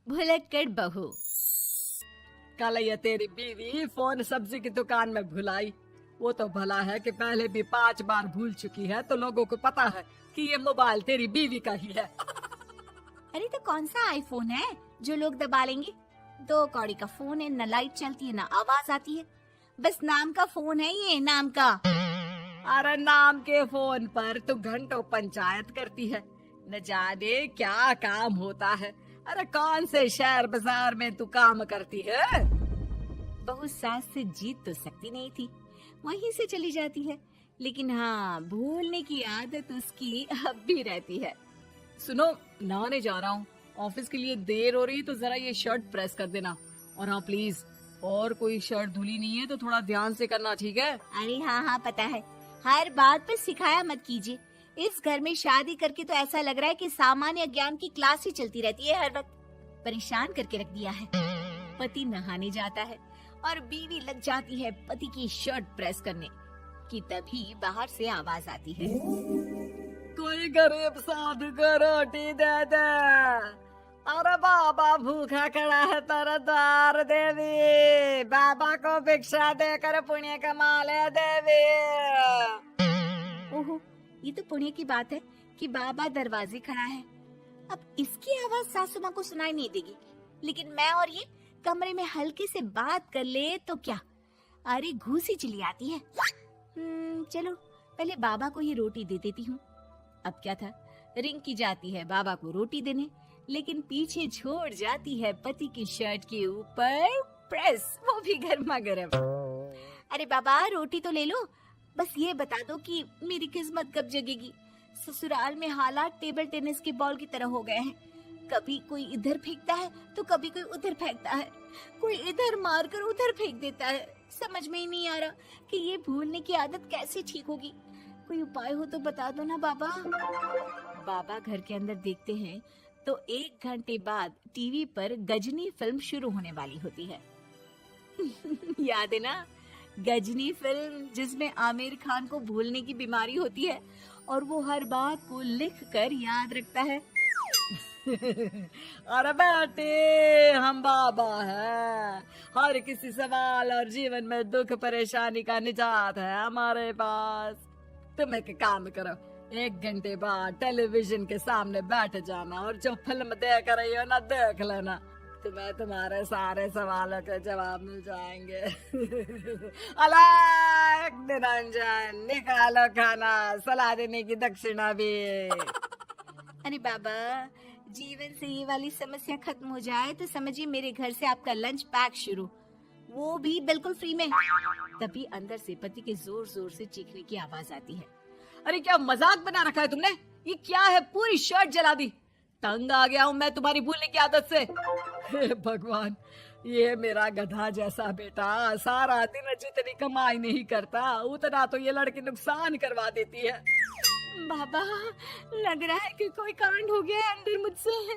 भुलक्कड़ बहू। कल ये तेरी बीवी फोन सब्जी की दुकान में भुलाई। वो तो भला है कि पहले भी 5 बार भूल चुकी है, तो लोगों को पता है कि ये मोबाइल तेरी बीवी का ही है। अरे तो कौन सा आईफोन है जो लोग दबा लेंगे? 2 कौड़ी का फोन है, न लाइट चलती है न आवाज आती है। बस नाम का फोन है, ये नाम का। अरे नाम के फोन पर तू घंटों पंचायत करती है, न जाने क्या काम होता है। अरे कौन से शहर बाजार में तू काम करती है? बहू सास से जीत तो सकती नहीं थी, वहीं से चली जाती है। लेकिन हाँ, भूलने की आदत उसकी अब भी रहती है। सुनो, नहाने जा रहा हूँ, ऑफिस के लिए देर हो रही है, तो जरा ये शर्ट प्रेस कर देना। और हाँ प्लीज, और कोई शर्ट धुली नहीं है तो थोड़ा ध्यान से करना, ठीक है? अरे हाँ पता है, हर बात पर सिखाया मत कीजिए। इस घर में शादी करके तो ऐसा लग रहा है कि सामान्य ज्ञान की क्लास ही चलती रहती है हर वक्त। परेशान करके रख दिया है। पति नहाने जाता है और बीवी लग जाती है पति की शर्ट प्रेस करने कि तभी बाहर से आवाज आती है, कोई गरीब साधु को रोटी दे दे। अरे बाबा भूखा खड़ा है तेरे द्वार देवी, बाबा को भिक्षा देकर पुण्य कमा ले देवी। ओहो, ये तो पुण्य की बात है कि बाबा दरवाजे खड़ा है। अब इसकी आवाज सासू माँ को सुनाई नहीं देगी, लेकिन मैं और ये कमरे में हल्के से बात कर ले तो क्या, अरे घूसी चली आती है। चलो पहले बाबा को ये रोटी दे देती हूँ। अब क्या था, रिंकी जाती है बाबा को रोटी देने, लेकिन पीछे छोड़ जाती है पति की शर्ट के ऊपर प्रेस, वो भी गर्मा गर्म। अरे बाबा रोटी तो ले लो, बस ये बता दो कि मेरी किस्मत कब जगेगी। ससुराल में हालात टेबल टेनिस के बॉल की तरह हो गए हैं। कभी कोई इधर फेंकता है तो कभी कोई उधर फेंकता है, कोई इधर मारकर उधर फेंक देता है। समझ में ही नहीं आ रहा कि ये भूलने की आदत कैसे ठीक होगी। कोई उपाय हो तो बता दो ना बाबा। बाबा घर के अंदर देखते हैं तो 1 घंटे बाद टीवी पर गजनी फिल्म शुरू होने वाली होती है। याद है ना, गजनी फिल्म जिसमें आमिर खान को भूलने की बीमारी होती है और वो हर बात को लिख कर याद रखता है। अरे बेटे, हम बाबा हैं, हर किसी सवाल और जीवन में दुख परेशानी का निजात है हमारे पास। तुम एक काम करो, 1 घंटे बाद टेलीविजन के सामने बैठ जाना और जो फिल्म देख रही हो ना, देख लेना। तुम्हें तुम्हारे सारे सवालों के जवाब मिल जाएंगे। अलग निरंजन, निकालो खाना, सलाह देने की दक्षिणा भी। अरे बाबा, जीवन से ये वाली समस्या खत्म हो जाए तो समझिए मेरे घर से आपका लंच पैक शुरू, वो भी बिल्कुल फ्री में। तभी अंदर से पति के जोर जोर से चीखने की आवाज आती है। अरे क्या मजाक बना रखा है तुमने? ये क्या है, पूरी शर्ट जला दी। तंग आ गया हूँ मैं तुम्हारी भूलने की आदत से। हे भगवान, ये मेरा गधा जैसा बेटा सारा दिन जितनी कमाई नहीं करता उतना तो ये लड़की नुकसान करवा देती है। बाबा, लग रहा है कि कोई कांड हो गया है अंदर मुझसे।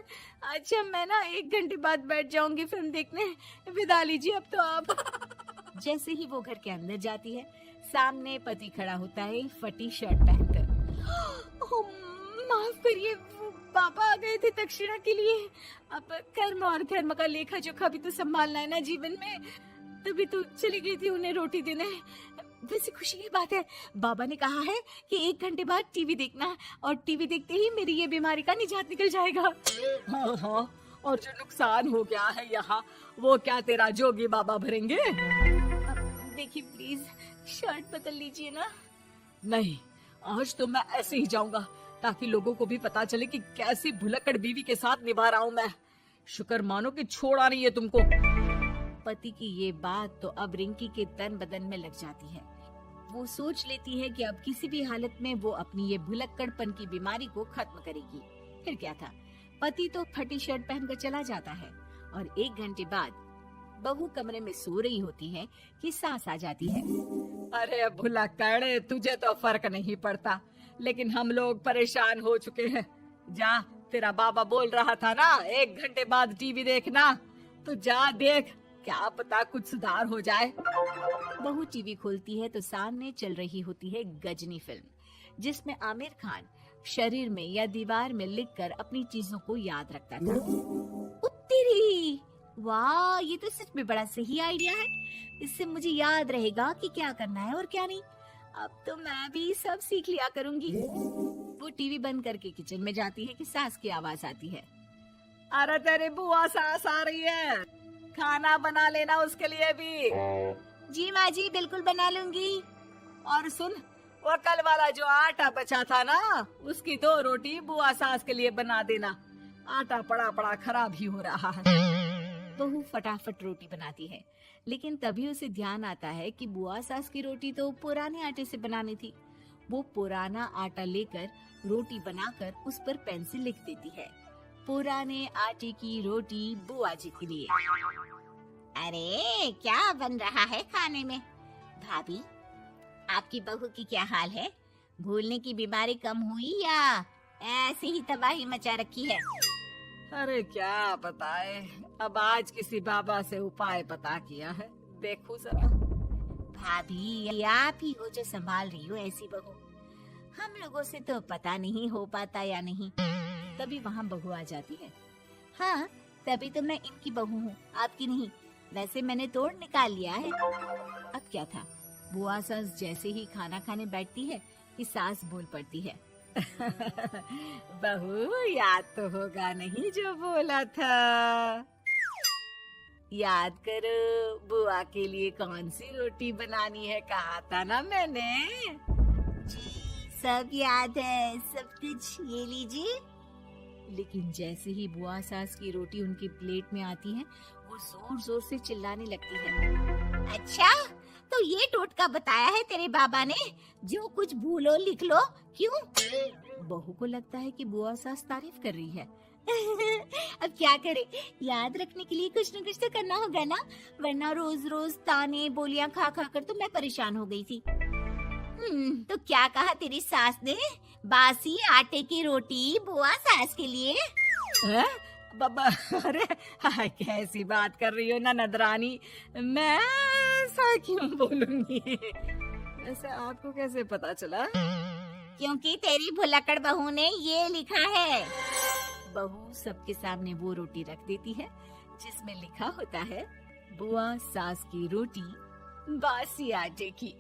अच्छा मैं ना 1 घंटे बाद बैठ जाऊंगी फिल्म देखने, विदा लीजिए अब तो आप। जैसे ही वो घर के अंदर जाती है, सामने पति खड़ा होता है फटी शर्ट पहनकर। माफ करिए, पापा आ गए थे दक्षिणा के लिए। अब कर्म और धर्म का लेखा जोखा भी तो संभालना है ना जीवन में, तभी तो चली गई थी उन्हें रोटी देने। वैसे खुशी की बात है, बाबा ने कहा है कि 1 घंटे बाद टीवी देखना, और टीवी देखते ही मेरी ये बीमारी का निजात निकल जाएगा। हाँ, और जो नुकसान हो गया है यहाँ, वो क्या तेरा जोगी बाबा भरेंगे? देखिए प्लीज, शर्ट बदल लीजिए ना। नहीं, आज तो मैं ऐसे ही जाऊंगा, ताकि लोगों को भी पता चले कि कैसी भुलक्कड़ बीवी के साथ निभा रहा हूँ मैं। शुक्र मानो कि छोड़ा नहीं है तुमको। पति की ये बात तो अब रिंकी के तन बदन में लग जाती है। वो सोच लेती है कि अब किसी भी हालत में वो अपनी ये भुलक्कड़पन की बीमारी को खत्म करेगी। फिर क्या था, पति तो फटी शर्ट पहनकर चला जाता है और 1 घंटे बाद बहू कमरे में सो रही होती है कि सास आ जाती है। अरे भुलक्कड़, तुझे तो फर्क नहीं पड़ता, लेकिन हम लोग परेशान हो चुके हैं। जा, तेरा बाबा बोल रहा था ना 1 घंटे बाद टीवी देखना, तो जा देख, क्या पता कुछ सुधार हो जाए। बहू टीवी खोलती है तो सामने चल रही होती है गजनी फिल्म, जिसमें आमिर खान शरीर में या दीवार में लिखकर अपनी चीजों को याद रखता था। तेरी, वाह, ये तो सच में बड़ा सही आइडिया है। इससे मुझे याद रहेगा कि क्या करना है और क्या नहीं। अब तो मैं भी सब सीख लिया करूंगी। वो टीवी बंद करके किचन में जाती है कि सास की आवाज आती है। अरे तेरी बुआ सास आ रही है, खाना बना लेना उसके लिए भी। जी माँ जी, बिल्कुल बना लूंगी। और सुन, वो कल वाला जो आटा बचा था ना, उसकी 2 रोटी बुआ सास के लिए बना देना। आटा पड़ा पड़ा खराब ही हो रहा है। बहू फटाफट रोटी बनाती है, लेकिन तभी उसे ध्यान आता है कि बुआ सास की रोटी तो पुराने आटे से बनानी थी। वो पुराना आटा लेकर रोटी बनाकर उस पर पेन से लिख देती है, पुराने आटे की रोटी बुआ जी के लिए। अरे क्या बन रहा है खाने में? भाभी, आपकी बहू की क्या हाल है? भूलने की बीमारी कम हुई या ऐसे ही तबाही मचा रखी है? अरे क्या बताए, अब आज किसी बाबा से उपाय पता किया है, देखो जरा। भाभी, ये आप ही हो जो संभाल रही हो ऐसी बहू। हम लोगों से तो पता नहीं हो पाता या नहीं। तभी वहाँ बहू आ जाती है। हाँ, तभी तो मैं इनकी बहू हूँ, आपकी नहीं। वैसे मैंने तोड़ निकाल लिया है। अब क्या था, बुआ सास जैसे ही खाना खाने बैठती है कि सास बोल पड़ती है। बहू, याद तो होगा नहीं जो बोला था? याद करो, बुआ के लिए कौन सी रोटी बनानी है, कहा था ना मैंने। जी, सब याद है, सब कुछ। ये लीजिए। लेकिन जैसे ही बुआ सास की रोटी उनकी प्लेट में आती है, वो जोर जोर से चिल्लाने लगती है। अच्छा, तो ये टोटका बताया है तेरे बाबा ने, जो कुछ भूलो लिख लो, क्यों? बहू को लगता है कि बुआ सास तारीफ कर रही है। अब क्या करे, याद रखने के लिए कुछ न कुछ तो करना होगा ना, वरना रोज रोज ताने बोलियां खा खा कर तो मैं परेशान हो गई थी। तो क्या कहा तेरी सास ने? बासी आटे की रोटी बुआ सास के लिए? है? बाबा, अरे हाय, कैसी बात कर रही हो ननद रानी, मैं ऐसा क्यों बोलूंगी? ऐसे आपको कैसे पता चला? क्योंकि तेरी भुलक्कड़ बहू ने ये लिखा है। बहू सबके सामने वो रोटी रख देती है जिसमें लिखा होता है, बुआ सास की रोटी बासी आटे की।